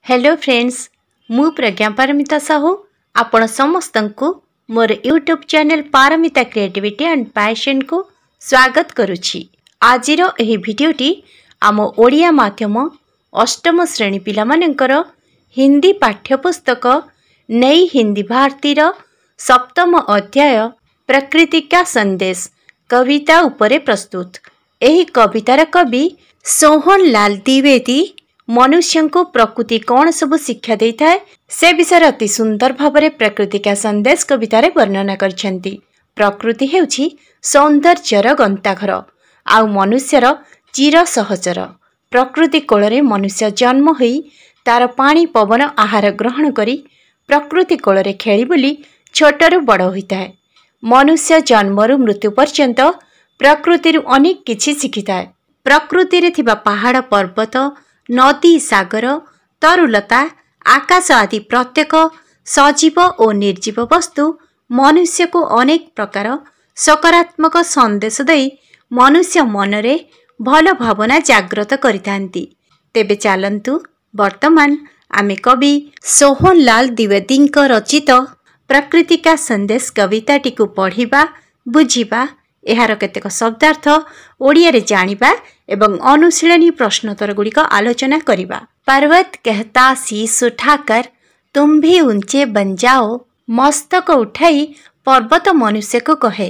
Hello friends, मु प्रज्ञा पारमिता साहू आपण समस्तंकु मोर YouTube channel Paramita creativity and passion को स्वागत करुछि। आजिर एही भिडियोटी आम ओडिया माध्यम अष्टम श्रेणी पिला मानकर हिंदी पाठ्यपुस्तक नई हिंदी भारतीर सप्तम अध्याय प्रकृति का संदेश कविता उपरे प्रस्तुत। एही कवितार कवि सोहन लाल द्विवेदी मनुष्य को प्रकृति कौन सब शिक्षा देता है से विषय अति सुंदर भावरे प्रकृति का संदेश कवितार वर्णना करछंती। प्रकृति हेउछि सौंदर्यर गंताघर आउ मनुष्यर चिर सहचर। प्रकृति कोଳରେ मनुष्य जन्म होई तार पानी पवन आहार ग्रहण करी प्रकृति कोଳରେ खेली बुली छोटरू बड़ होता है। मनुष्य जन्मरु मृत्यु पर्यंत प्रकृति अनेक किछि शिखिता है। प्रकृति रे थिबा पहाड़ पर्वत नदी सागर तरुलता आकाश आदि प्रत्येक सजीव और निर्जीव वस्तु मनुष्य को अनेक प्रकार सकारात्मक संदेश दे मनुष्य मनरे भल भावना जागृत करितांती। तेबे चालंतु वर्तमान आमे कवि सोहन लाल द्विवेदी रचित प्रकृति का संदेश कविताटी को पढ़िबा बुझिबा एहार केतेक शब्दार्थ ओडिया रे जानिबा एवं अनुशीलनी प्रश्नोत्तर गुड़िक आलोचना करिबा। पर्वत कहता शीश उठाकर तुम भी ऊंचे बन जाओ, मस्तक उठाई पर्वत मनुष्य को कहे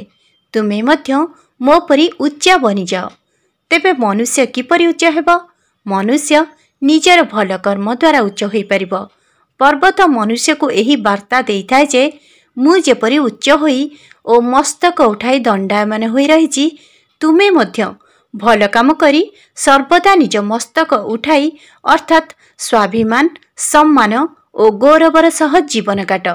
तुम्हें मध्य मो परी उच्च बनी जाओ। तेबे मनुष्य किपरि उच्च हेब? मनुष्य निजर भल कर्म द्वारा उच्च होई परिबो। पर्वत मनुष्य को एही वार्ता देइथाय जे मु जेपरि उच्च होई ओ मस्तक उठाई दंडायमान होई रहिछि तुमे मध्य भल काम करी सर्वदा निज मस्तक उठाई अर्थात स्वाभिमान सम्मान और गौरवर सह जीवन काट।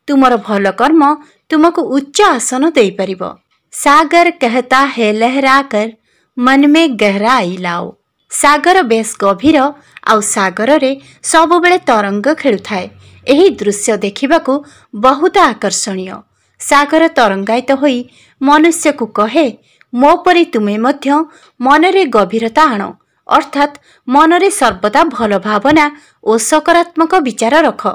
तुमर भल कर्म तुमको उच्च आसन दे परिबो। सागर कहता है लहरा कर मन में गहराई लाओ। सागर बेस गभीर आउ सागर रे सब बेले तरंग खेलुथाए। एही दृश्य देखिबाकू बहुत आकर्षणीय। सागर तरंगायित होई मनुष्य को कहे मो परी तुमे मध्य मनरे गभीरता आण अर्थात मनरे सर्वदा भल भावना और सकारात्मक विचार रख।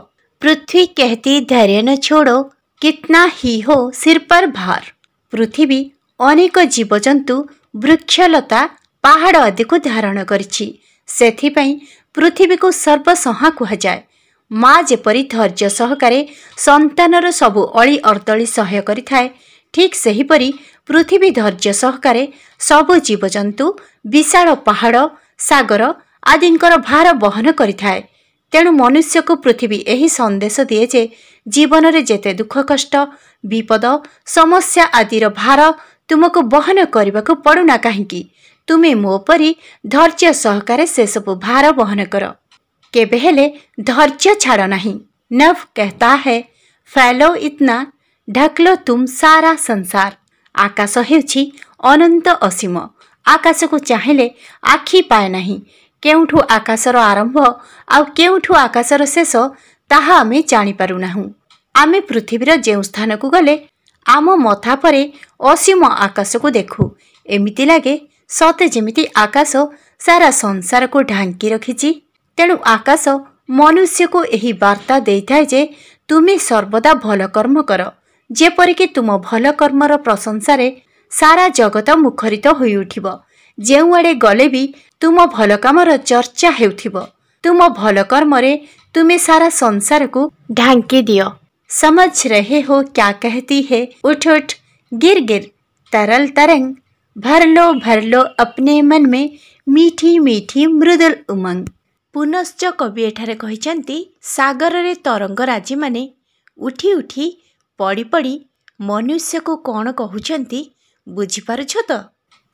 पृथ्वी कहती धैर्य न छोड़ो कितना ही हो सिर पर भार। पृथ्वी अनेक जीवजंतु वृक्षलता पहाड़ आदि को धारण करिछि सेथिपई पृथ्वी को सर्वसहा कुहाजाए। माँ जेपरी धैर्य सहकारे संतानर सबु अली अर्दली सहाय करिथाए ठीक सेहीपरि पृथ्वी धैर्य सहकारे सबु जीवजंतु विशाल पहाड़ सागर आदिंकर भार बहन करिथाए। तेणु मनुष्य को पृथ्वी एही संदेश दिए जे जीवन रे जेते दुख कष्ट विपद समस्या आदिर भार तुमको बहन करबाको पड़ुना काहेकि तुमे मो परी धैर्य सहकारे से सबु भार बहन कर। केबे हेले धैर्य छाड़ नहीं। नभ कहता है फैलो इतना ढक लो तुम सारा संसार। आकाश हेउछि अनंत असीम। आकाश को चाहेले आखि पाए नहीं। केउठु आकाशर आरंभ आउ केउठु आकाशर शेष ताहा आमे जानि पारु नाहु। आमे पृथ्वीर जेउ स्थान को गले आम मथा परे असीम आकाश को देखु एमिति लागे सते जेमिति आकाश सारा संसार को ढांकी रखिछि। तेणु आकाश मनुष्य को एही वार्ता देइथाय जे तुमे सर्वदा भल कर्म कर जेपरिक तुम भल कर्मर प्रशंसारे सारा जगत मुखरित होई उठिबो। जेउ आड़े गले भी तुम भल कामर चर्चा हेउथिबो। तुम भल कर्मरे तुमे सारा संसार को ढांकी दियो। समझ रहे हो क्या कहती है उठ उठ गिर गिर तरल तरंग भर लो अपने मन में मीठी मीठी मृदुल उमंग। पुनश्च कवि एठारे कहिचंती सागर रे तरंग राजी माने उठी उठी पड़ी पड़ी मनुष्य को कौन कहउचंती बुझी पारुछ तो?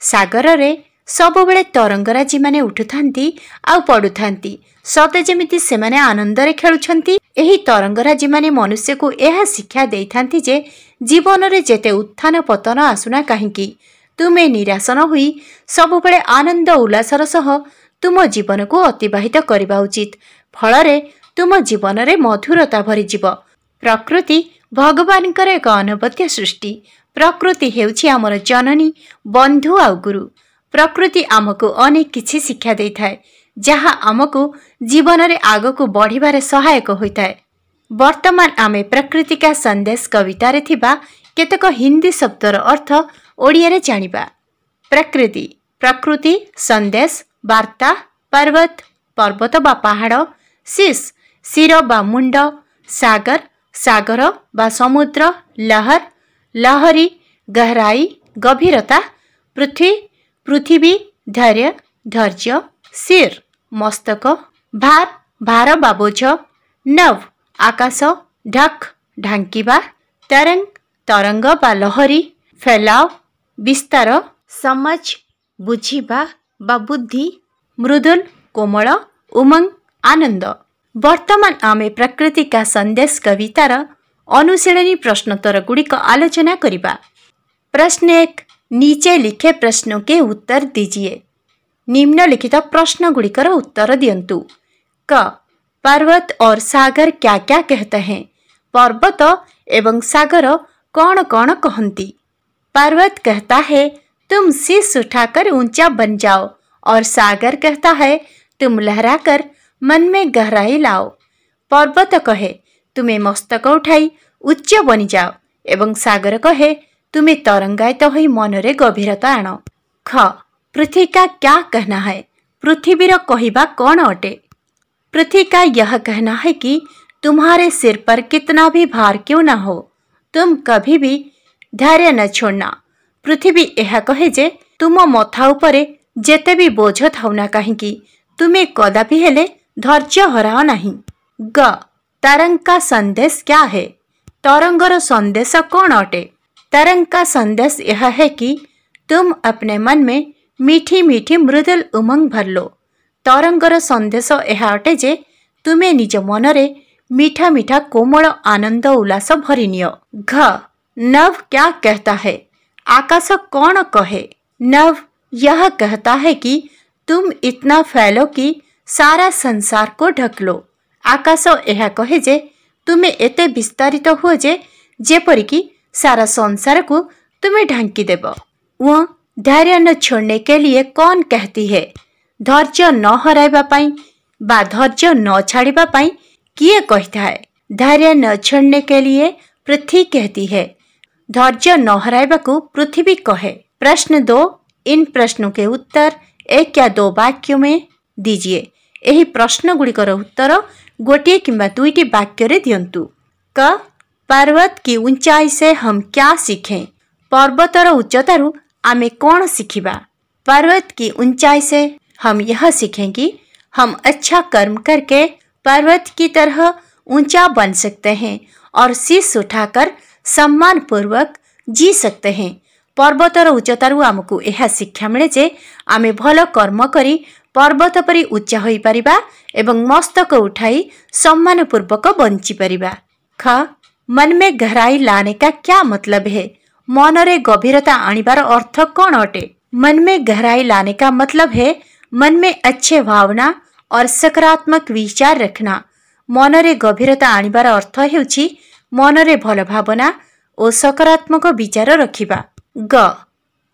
सागर रे सब बेले तरंग राजी माने उठुथांती आ पड़ुथांती सते जेमिति सेमाने आनंद रे खेलुछंती। एही तरंग राजी माने मनुष्य को यह शिक्षा देइथांती जे जीवन रे जेते उत्थान पतन आसुना काहेकि तुमे निराश न होई सब बेले आनंद उल्लासर सह तुम जीवन को अतिबाहित करबा उचित। फलरे तुम जीवन रे मधुरता भरी जीव। प्रकृति भगवानकर एक अनवद्य सृष्टि। प्रकृति हेउछि आमर जननी बंधु आउ गुरु। प्रकृति आमको अनेक किछि शिक्षा देइथाय जहाँ आमको जीवन रे आग को बढ़िबारे सहायक होइताए। वर्तमान आमे प्रकृति का संदेश कविता रे थिबा केतक हिंदी शब्दर अर्थ ओडिया रे जानिबा। प्रकृति प्रकृति संदेश वार्ता पर्वत पर्वत बा पहाड़ शीश शिर बा मुंड सागर सागर बा समुद्र लहर लहरी गहराई गभीरता पृथ्वी पृथ्वी धैर्य धैर्य सिर मस्तक भार भार बा बोझ नभ आकाश ढक ढांकिबा तरंग तरंग बा लहरी फैलाव विस्तार समझ बुझिबा बा बुद्धि मृदुल कोमल उमंग आनंद। वर्तमान आमे प्रकृति का संदेश कवितार अनुशीलनी प्रश्नोत्तर गुड़िक आलोचना करिबा। प्रश्न 1 नीचे लिखे प्रश्नों के उत्तर दीजिए। निम्नलिखित प्रश्न गुड़िकर उत्तर दियंतु। क पर्वत और सागर क्या क्या कहते हैं? पर्वत एवं सागर कौन कौन कहती? पर्वत कहता है तुम शीश उठाकर ऊंचा बन जाओ और सागर कहता है तुम लहराकर मन में गहराई लाओ। पर्वत कहे तुम्हें मस्तक उठाई उच्च बनी जाओ एवं सागर कहे तुम्हें तरंगायित हो मनरे गभीरता आण। ख पृथ्वी का क्या कहना है? पृथ्वीर कहिबा कौन अटे? पृथ्वी का यह कहना है कि तुम्हारे सिर पर कितना भी भार क्यों न हो तुम कभी भी धैर्य न छोड़ना। पृथ्वी यह कहे जे तुम मथा उपरे जेते भी बोझ थाउ ना कहीं तुम्हें कदापि हेले धैर्य हराओ नहीं। ग तरंग का संदेश क्या है? तरंगर संदेश कौन अटे? तरंग का संदेश यह है कि तुम अपने मन में मीठी मीठी मृदुल उमंग भर लो। तरंगर संदेश यह अटे जे तुम्हें निज मनरे मीठा मीठा कोमल आनंद उल्लास भरी नियो। घ नभ क्या कहता है? आकाश कौन कहे? नभ यह कहता है कि तुम इतना फैलो कि सारा संसार को ढक लो। आकाश यह कहे जे तुम्हें एते विस्तारित हो जे जेपरिकी सारा संसार को तुम्हें ढांकी देव। वह धैर्य न छोड़ने के लिए कौन कहती है? धैर्य न हराइबा पाई बा धैर्य न छाड़िबा पाई किए कहता है? धैर्य न छोड़ने के लिए पृथ्वी कहती है। धैर्य न हराइबा को पृथ्वी कहे। प्रश्न 2 इन प्रश्नों के उत्तर 1 या 2 वाक्यों में दीजिए। यही प्रश्न गुड़िकर उत्तर गोटे किंबा 2टी वाक्य रे दियंतु। क पर्वत की ऊंचाई से हम क्या सीखें? पर्वतर उच्चतारू आमे कौन सीखिबा? पर्वत की ऊंचाई से हम यह सीखें कि हम अच्छा कर्म करके पर्वत की तरह ऊंचा बन सकते हैं और शीश उठाकर सम्मान पूर्वक जी सकते हैं। पर्वतर उच्चतारू आमको यह शिक्षा मिले जे आमे भल कर्म करी पर्वत परी उच्चा होई परिबा एवं मस्तक उठाई सम्मान पूर्वक बंची परिबा। ख मन में गहराई लाने का क्या मतलब है? मनरे गभीरता आनिबार अर्थ कौन अटे? मन में गहराई लाने का मतलब है मन में अच्छे भावना और सकारात्मक विचार रखना। मनरे गभीरता आनिबार अर्थ हेउछि मनरे भल भावना और सकारात्मक विचार रखिबा। ग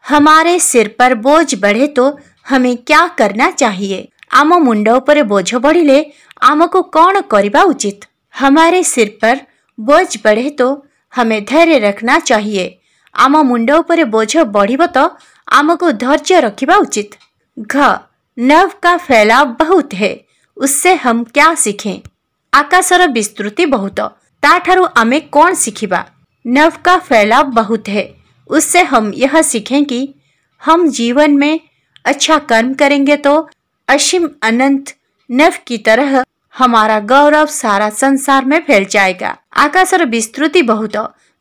हमारे सिर पर बोझ बढ़े तो हमें क्या करना चाहिए? आम मुंड उपरे बोझ बढ़िले आमको कौन करिबा उचित? हमारे सिर पर बोझ बढ़े तो हमें धैर्य रखना चाहिए। आम मुंड उपरे बोझ बढ़िब तो आमको धैर्य रखिबा उचित। घ नभ का फैलाव बहुत है उससे हम क्या सीखें? आकाशर विस्तृति बहुत ताठारु आमे कौन सीखिबा? नभ का फैलाव बहुत है उससे हम यह सीखें कि हम जीवन में अच्छा कर्म करेंगे तो असीम अनंत नभ की तरह हमारा गौरव सारा संसार में फैल जाएगा। आकाशर विस्तृति बहुत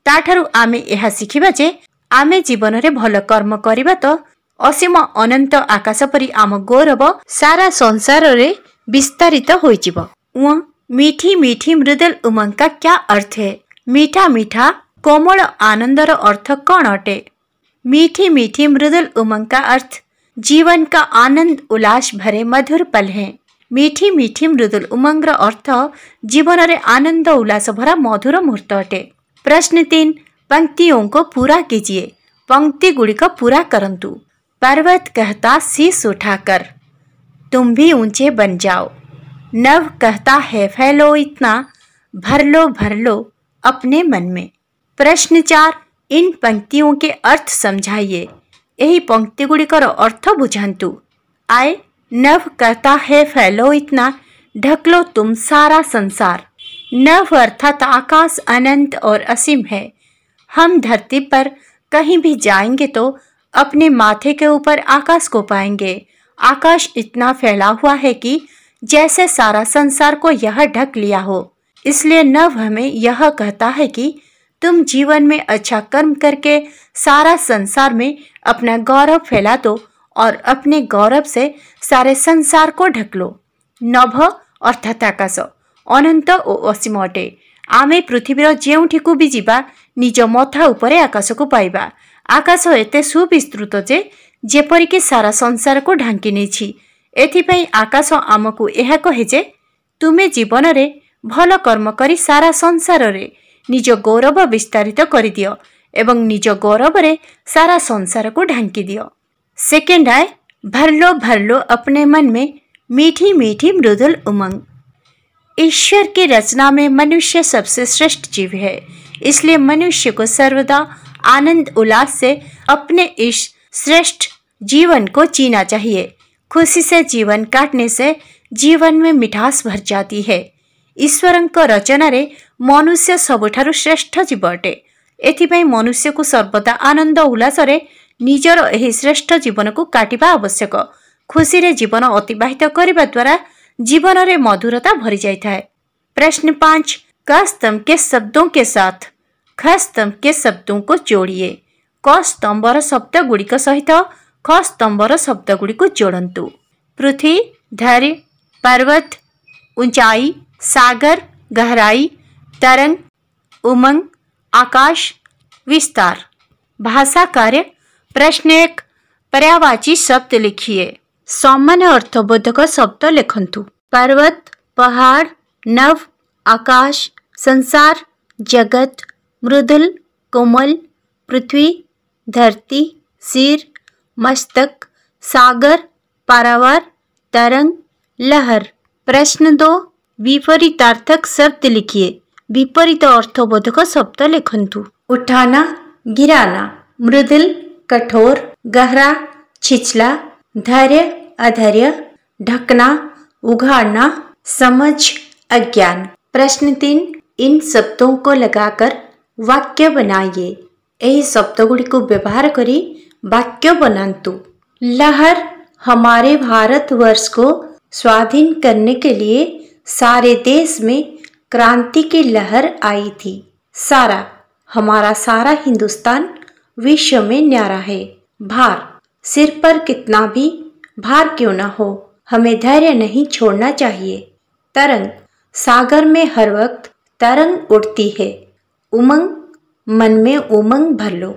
ताठारु आमे यह शिखिबा जे आमे जीवन रे भल कर्म करिबा तो असीम अनंत आकाश परी आम गौरव सारा संसार रे विस्तारित होई जिवो। मीठी मीठी मृदुल उमंग का क्या अर्थ है? मीठा मीठा कोमल आनंदर अर्थ कौन अटे? मीठी मीठी मृदुल उमंग का अर्थ जीवन का आनंद उल्लास भरे मधुर पल है। मीठी मीठी मृदुल उमंगर अर्थ जीवन रे आनंद उल्लास भरा मधुर मुहूर्त अटे। प्रश्न 3 पंक्तियों को पूरा कीजिए। पंक्ति गुड़िक पूरा करंतु। पर्वत कहता शीश उठाकर। तुम भी ऊंचे बन जाओ। नभ कहता है फैलो इतना, भर लो अपने मन में। प्रश्न 4, इन पंक्तियों के अर्थ समझाइए। यही पंक्ति गुड़िकर अर्थ बुझान्तु। आए, नभ कहता है फैलो इतना, ढक लो तुम सारा संसार। नभ अर्थात आकाश अनंत और असीम है। हम धरती पर कहीं भी जाएंगे तो अपने माथे के ऊपर आकाश को पाएंगे। आकाश इतना फैला हुआ है कि जैसे सारा संसार को यह ढक लिया हो। इसलिए नभ हमें यह कहता है कि तुम जीवन में अच्छा कर्म करके सारा संसार में अपना गौरव फैला दो और अपने गौरव से सारे संसार को ढक लो। नभ अर्थात आकाश अनंत ओ असीम अटे। आमे पृथ्वीर जेउठिकु भी जिबा निज मथा उपरे आकाश को पाइबा। आकाश एते सुविस्तृत जेपरिक सारा संसार को ढांकी नेछि। एथिपई आकाश आमकु एहा कहे जे तुमे जीवन रे भल कर्म करी सारा संसार रे निज गौरव विस्तारित करि दियो एवं निज गौरव रे सारा संसार को ढांकी दियो। सेकेंड है भर लो अपने मन में मीठी मीठी मृदुल उमंग। ईश्वर की रचना में मनुष्य सबसे श्रेष्ठ जीव है। इसलिए मनुष्य को सर्वदा आनंद उल्लास से अपने इस श्रेष्ठ जीवन को जीना चाहिए। खुशी से जीवन काटने से जीवन में मिठास भर जाती है। ईश्वरଙ୍କ रचनारे मनुष्य सबुठारु श्रेष्ठ जीव अटे। एथिपाई मनुष्य को सर्वदा आनंद उल्लास रे निजर एही श्रेष्ठ जीवन को काटिबा आवश्यक। खुशी रे जीवन अतिबाहित करने द्वारा जीवन रे मधुरता भरी जाए। प्रश्न 5, क स्तंभ के शब्दों के साथ ख स्तंभ के शब्दों को जोड़िए। क स्तंभर शब्द गुड़िक सहित ख स्तंभर शब्द गुड़िक जोड़न्तु। पृथ्वी, धैर्य, पर्वत, ऊंचाई, सागर, गहराई, तरंग, उमंग, आकाश, विस्तार। भाषा कार्य। प्रश्न 1, पर्यायवाची शब्द लिखिए। सामान्य अर्थबोधक शब्द लिखन्तु। पर्वत, पहाड़, नभ, आकाश, संसार, जगत, मृदुल, कोमल, पृथ्वी, धरती, सिर, मस्तक, सागर, पारावार, तरंग, लहर। प्रश्न 2, विपरीतार्थक शब्द लिखिए। विपरीत अर्थबोधक शब्द लिखन्तु। उठाना, गिराना, मृदुल, कठोर, गहरा, छिछला, धैर्य, अधैर्य, ढकना, उघाड़ना, समझ, अज्ञान। प्रश्न 3, इन शब्दों को लगाकर वाक्य बनाइए। यही शब्द गुड़ी को व्यवहार करी वाक्य बनान्तु। लहर, हमारे भारतवर्ष को स्वाधीन करने के लिए सारे देश में क्रांति की लहर आई थी। सारा, हमारा सारा हिंदुस्तान विश्व में न्यारा है। भार, सिर पर कितना भी भार क्यों न हो, हमें धैर्य नहीं छोड़ना चाहिए। तरंग, सागर में हर वक्त तरंग उठती है। उमंग, मन में उमंग भर लो।